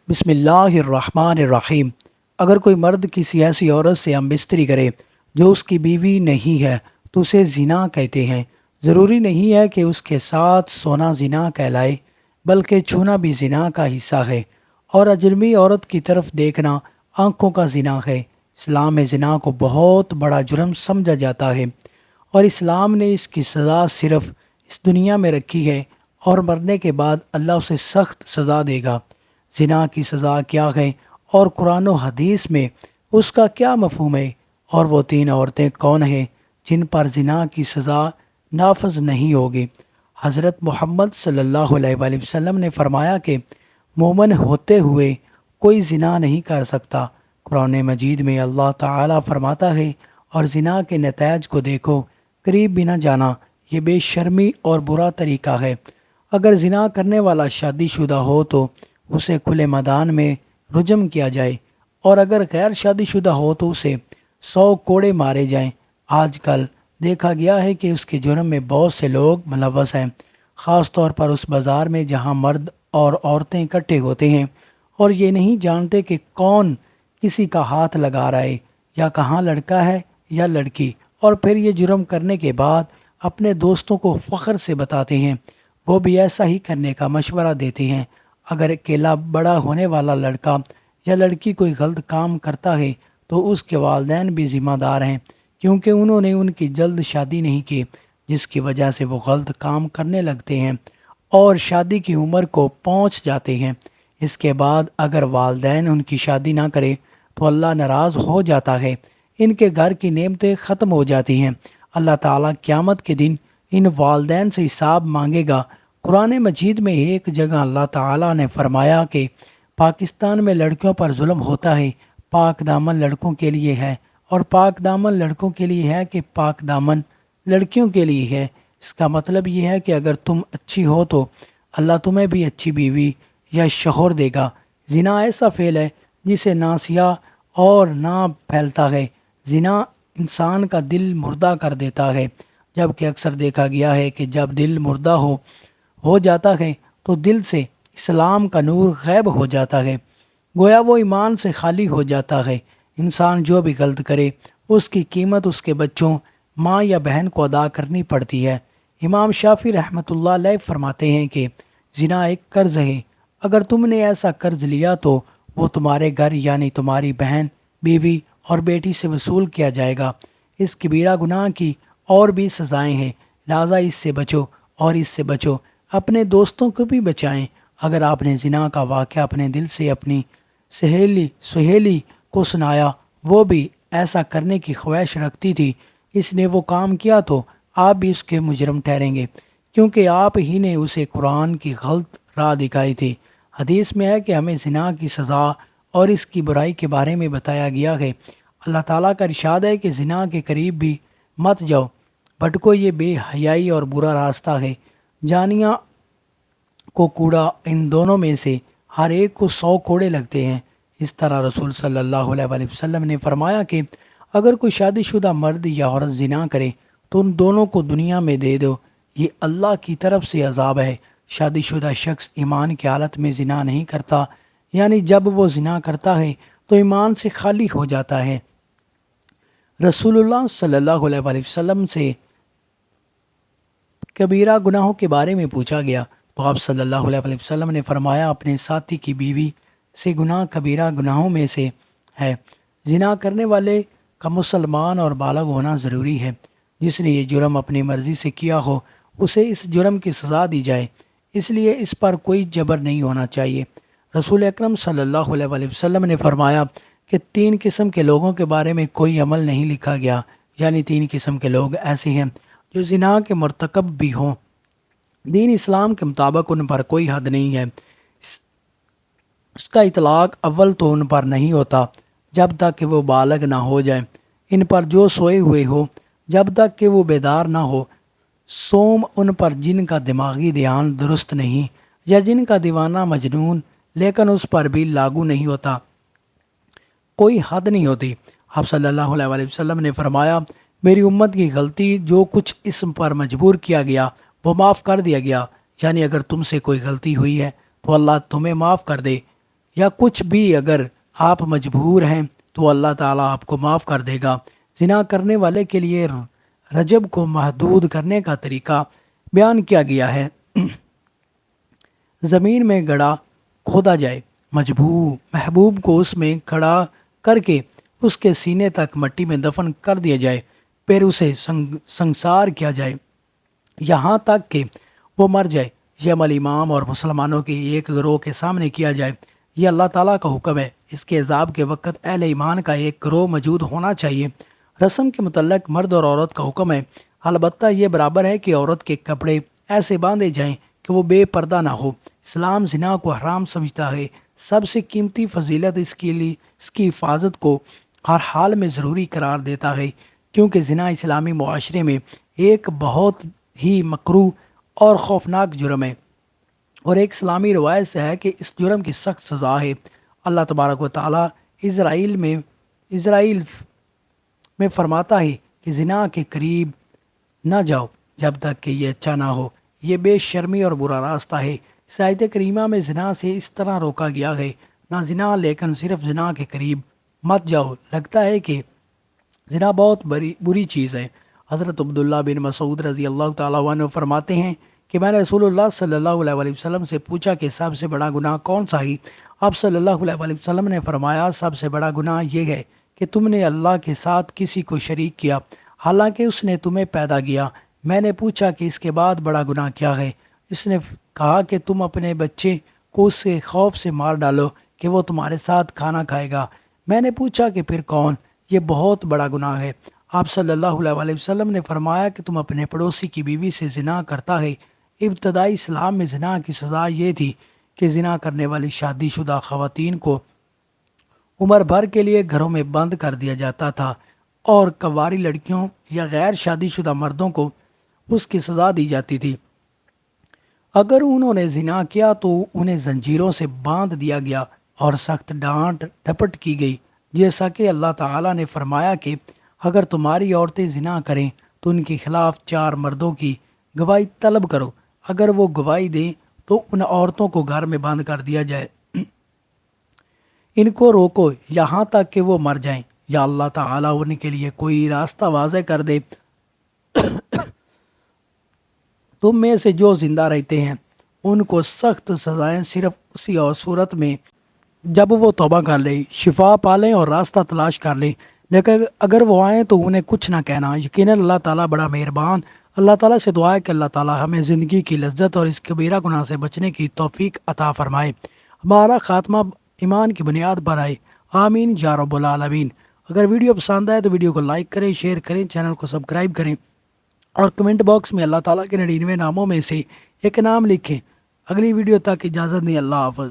بسم اللہ الرحمن الرحیم۔ اگر کوئی مرد کسی ایسی عورت سے ہم بستری کرے جو اس کی بیوی نہیں ہے تو اسے زنا کہتے ہیں۔ ضروری نہیں ہے کہ اس کے ساتھ سونا زنا کہلائے، بلکہ چھونا بھی زنا کا حصہ ہے، اور اجنبی عورت کی طرف دیکھنا آنکھوں کا زنا ہے۔ اسلام میں زنا کو بہت بڑا جرم سمجھا جاتا ہے، اور اسلام نے اس کی سزا صرف اس دنیا میں رکھی ہے، اور مرنے کے بعد اللہ اسے سخت سزا دے گا۔ زنا کی سزا کیا ہے اور قرآن و حدیث میں اس کا کیا مفہوم ہے، اور وہ تین عورتیں کون ہیں جن پر زنا کی سزا نافذ نہیں ہوگی؟ حضرت محمد صلی اللہ علیہ وآلہ وسلم نے فرمایا کہ مومن ہوتے ہوئے کوئی زنا نہیں کر سکتا۔ قرآن مجید میں اللہ تعالیٰ فرماتا ہے، اور زنا کے نتائج کو دیکھو، قریب بھی نہ جانا، یہ بے شرمی اور برا طریقہ ہے۔ اگر زنا کرنے والا شادی شدہ ہو تو اسے کھلے میدان میں رجم کیا جائے، اور اگر غیر شادی شدہ ہو تو اسے 100 کوڑے مارے جائیں۔ آج کل دیکھا گیا ہے کہ اس کے جرم میں بہت سے لوگ ملوث ہیں، خاص طور پر اس بازار میں جہاں مرد اور عورتیں اکٹھے ہوتے ہیں اور یہ نہیں جانتے کہ کون کسی کا ہاتھ لگا رہا ہے، یا کہاں لڑکا ہے یا لڑکی، اور پھر یہ جرم کرنے کے بعد اپنے دوستوں کو فخر سے بتاتے ہیں، وہ بھی ایسا ہی کرنے کا مشورہ دیتے ہیں۔ اگر اکیلا بڑا ہونے والا لڑکا یا لڑکی کوئی غلط کام کرتا ہے تو اس کے والدین بھی ذمہ دار ہیں، کیونکہ انہوں نے ان کی جلد شادی نہیں کی، جس کی وجہ سے وہ غلط کام کرنے لگتے ہیں اور شادی کی عمر کو پہنچ جاتے ہیں۔ اس کے بعد اگر والدین ان کی شادی نہ کرے تو اللہ ناراض ہو جاتا ہے، ان کے گھر کی نعمتیں ختم ہو جاتی ہیں۔ اللہ تعالیٰ قیامت کے دن ان والدین سے حساب مانگے گا۔ قرآن مجید میں ایک جگہ اللہ تعالیٰ نے فرمایا کہ پاکستان میں لڑکیوں پر ظلم ہوتا ہے، پاک دامن لڑکوں کے لیے ہے، اور پاک دامن لڑکوں کے لیے ہے کہ پاک دامن لڑکیوں کے لیے ہے۔ اس کا مطلب یہ ہے کہ اگر تم اچھی ہو تو اللہ تمہیں بھی اچھی بیوی یا شوہر دے گا۔ زنا ایسا فعل ہے جسے نہ سیاہ اور نہ پھیلتا ہے۔ زنا انسان کا دل مردہ کر دیتا ہے، جبکہ اکثر دیکھا گیا ہے کہ جب دل مردہ ہو جاتا ہے تو دل سے اسلام کا نور غائب ہو جاتا ہے، گویا وہ ایمان سے خالی ہو جاتا ہے۔ انسان جو بھی غلط کرے اس کی قیمت اس کے بچوں، ماں یا بہن کو ادا کرنی پڑتی ہے۔ امام شافعی رحمۃ اللہ علیہ فرماتے ہیں کہ زنا ایک قرض ہے، اگر تم نے ایسا قرض لیا تو وہ تمہارے گھر یعنی تمہاری بہن، بیوی اور بیٹی سے وصول کیا جائے گا۔ اس کبیرہ گناہ کی اور بھی سزائیں ہیں، لہٰذا اس سے بچو اور اس سے بچو، اپنے دوستوں کو بھی بچائیں۔ اگر آپ نے زنا کا واقعہ اپنے دل سے اپنی سہیلی کو سنایا، وہ بھی ایسا کرنے کی خواہش رکھتی تھی، اس نے وہ کام کیا، تو آپ بھی اس کے مجرم ٹھہریں گے، کیونکہ آپ ہی نے اسے قرآن کی غلط راہ دکھائی تھی۔ حدیث میں ہے کہ ہمیں زنا کی سزا اور اس کی برائی کے بارے میں بتایا گیا ہے۔ اللہ تعالیٰ کا ارشاد ہے کہ زنا کے قریب بھی مت جاؤ، بھٹکو، یہ بے حیائی اور برا راستہ ہے۔ جانیہ کو کوڑا، ان دونوں میں سے ہر ایک کو 100 کوڑے لگتے ہیں۔ اس طرح رسول صلی اللہ علیہ وآلہ وسلم نے فرمایا کہ اگر کوئی شادی شدہ مرد یا عورت زنا کرے تو ان دونوں کو دنیا میں دے دو، یہ اللہ کی طرف سے عذاب ہے۔ شادی شدہ شخص ایمان کی حالت میں زنا نہیں کرتا، یعنی جب وہ زنا کرتا ہے تو ایمان سے خالی ہو جاتا ہے۔ رسول اللہ صلی اللہ علیہ وآلہ وسلم سے کبیرہ گناہوں کے بارے میں پوچھا گیا تو آپ صلی اللہ علیہ وآلہ وسلم نے فرمایا، اپنے ساتھی کی بیوی سے گناہ کبیرہ گناہوں میں سے ہے۔ زنا کرنے والے کا مسلمان اور بالغ ہونا ضروری ہے۔ جس نے یہ جرم اپنی مرضی سے کیا ہو اسے اس جرم کی سزا دی جائے، اس لیے اس پر کوئی جبر نہیں ہونا چاہیے۔ رسول اکرم صلی اللہ علیہ وآلہ وسلم نے فرمایا کہ 3 قسم کے لوگوں کے بارے میں کوئی عمل نہیں لکھا گیا، یعنی 3 قسم کے لوگ ایسے ہیں جو زنا کے مرتکب بھی ہوں۔ دین اسلام کے مطابق ان پر کوئی حد نہیں ہے، اس کا اطلاق اول تو ان پر نہیں ہوتا جب تک کہ وہ بالغ نہ ہو جائیں۔ ان پر جو سوئے ہوئے ہو جب تک کہ وہ بیدار نہ ہو، سوم ان پر جن کا دماغی دھیان درست نہیں، یا جن کا دیوانہ مجنون لیکن اس پر بھی لاگو نہیں ہوتا، کوئی حد نہیں ہوتی۔ آپ صلی اللہ علیہ وآلہ وسلم نے فرمایا، میری امت کی غلطی جو کچھ اس پر مجبور کیا گیا وہ معاف کر دیا گیا، یعنی اگر تم سے کوئی غلطی ہوئی ہے تو اللہ تمہیں معاف کر دے، یا کچھ بھی اگر آپ مجبور ہیں تو اللہ تعالیٰ آپ کو معاف کر دے گا۔ زنا کرنے والے کے لیے رجب کو محدود کرنے کا طریقہ بیان کیا گیا ہے۔ زمین میں گڑھا کھودا جائے، محبوب کو اس میں کھڑا کر کے اس کے سینے تک مٹی میں دفن کر دیا جائے، پھر اسے سنسار کیا جائے یہاں تک کہ وہ مر جائے۔ یہ عمل امام اور مسلمانوں کے ایک گروہ کے سامنے کیا جائے۔ یہ اللہ تعالیٰ کا حکم ہے۔ اس کے عذاب کے وقت اہل ایمان کا ایک گروہ موجود ہونا چاہیے۔ رسم کے متعلق مرد اور عورت کا حکم ہے، البتہ یہ برابر ہے کہ عورت کے کپڑے ایسے باندھے جائیں کہ وہ بے پردہ نہ ہو۔ اسلام زنا کو حرام سمجھتا ہے۔ سب سے قیمتی فضیلت اس کی حفاظت کو ہر حال میں ضروری قرار دیتا ہے، کیونکہ زنا اسلامی معاشرے میں ایک بہت ہی مکروہ اور خوفناک جرم ہے، اور ایک اسلامی روایت سے ہے کہ اس جرم کی سخت سزا ہے۔ اللہ تبارک و تعالیٰ اسرائیل میں فرماتا ہے کہ زنا کے قریب نہ جاؤ جب تک کہ یہ اچھا نہ ہو، یہ بے شرمی اور برا راستہ ہے۔ اس آیت کریمہ میں زنا سے اس طرح روکا گیا ہے، نہ زنا لیکن صرف زنا کے قریب مت جاؤ۔ لگتا ہے کہ زنا بہت بری چیز ہے۔ حضرت عبداللہ بن مسعود رضی اللہ تعالیٰ عنہ فرماتے ہیں کہ میں نے رسول اللہ صلی اللہ علیہ وسلم سے پوچھا کہ سب سے بڑا گناہ کون سا ہے؟ آپ صلی اللہ علیہ وسلم نے فرمایا، سب سے بڑا گناہ یہ ہے کہ تم نے اللہ کے ساتھ کسی کو شریک کیا حالانکہ اس نے تمہیں پیدا کیا۔ میں نے پوچھا کہ اس کے بعد بڑا گناہ کیا ہے؟ اس نے کہا کہ تم اپنے بچے کو اس کے خوف سے مار ڈالو کہ وہ تمہارے ساتھ کھانا کھائے گا۔ میں نے پوچھا کہ پھر کون؟ یہ بہت بڑا گناہ ہے۔ آپ صلی اللہ علیہ وسلم نے فرمایا کہ تم اپنے پڑوسی کی بیوی سے زنا کرتا ہے۔ ابتدائی اسلام میں زنا کی سزا یہ تھی کہ زنا کرنے والی شادی شدہ خواتین کو عمر بھر کے لیے گھروں میں بند کر دیا جاتا تھا، اور کنواری لڑکیوں یا غیر شادی شدہ مردوں کو اس کی سزا دی جاتی تھی۔ اگر انہوں نے زنا کیا تو انہیں زنجیروں سے باندھ دیا گیا اور سخت ڈانٹ ڈپٹ کی گئی، جیسا کہ اللہ تعالیٰ نے فرمایا کہ اگر تمہاری عورتیں زنا کریں تو ان کے خلاف 4 مردوں کی گواہی طلب کرو، اگر وہ گواہی دیں تو ان عورتوں کو گھر میں بند کر دیا جائے، ان کو روکو یہاں تک کہ وہ مر جائیں یا اللہ تعالیٰ ان کے لیے کوئی راستہ واضح کر دے۔ تم میں سے جو زندہ رہتے ہیں ان کو سخت سزائیں صرف اسی اور صورت میں جب وہ توبہ کر لیں، شفا پالیں اور راستہ تلاش کر لیں، لیکن اگر وہ آئیں تو انہیں کچھ نہ کہنا۔ یقیناً اللہ تعالیٰ بڑا مہربان۔ اللہ تعالیٰ سے دعا ہے کہ اللہ تعالیٰ ہمیں زندگی کی لذت اور اس کبیرہ گناہ سے بچنے کی توفیق عطا فرمائے، ہمارا خاتمہ ایمان کی بنیاد پر آئے، آمین یا رب العالمین۔ اگر ویڈیو پسند آئے تو ویڈیو کو لائک کریں، شیئر کریں، چینل کو سبسکرائب کریں اور کمنٹ باکس میں اللہ تعالیٰ کے 99 ناموں میں سے ایک نام لکھیں۔ اگلی ویڈیو تک اجازت دیں، اللہ حافظ۔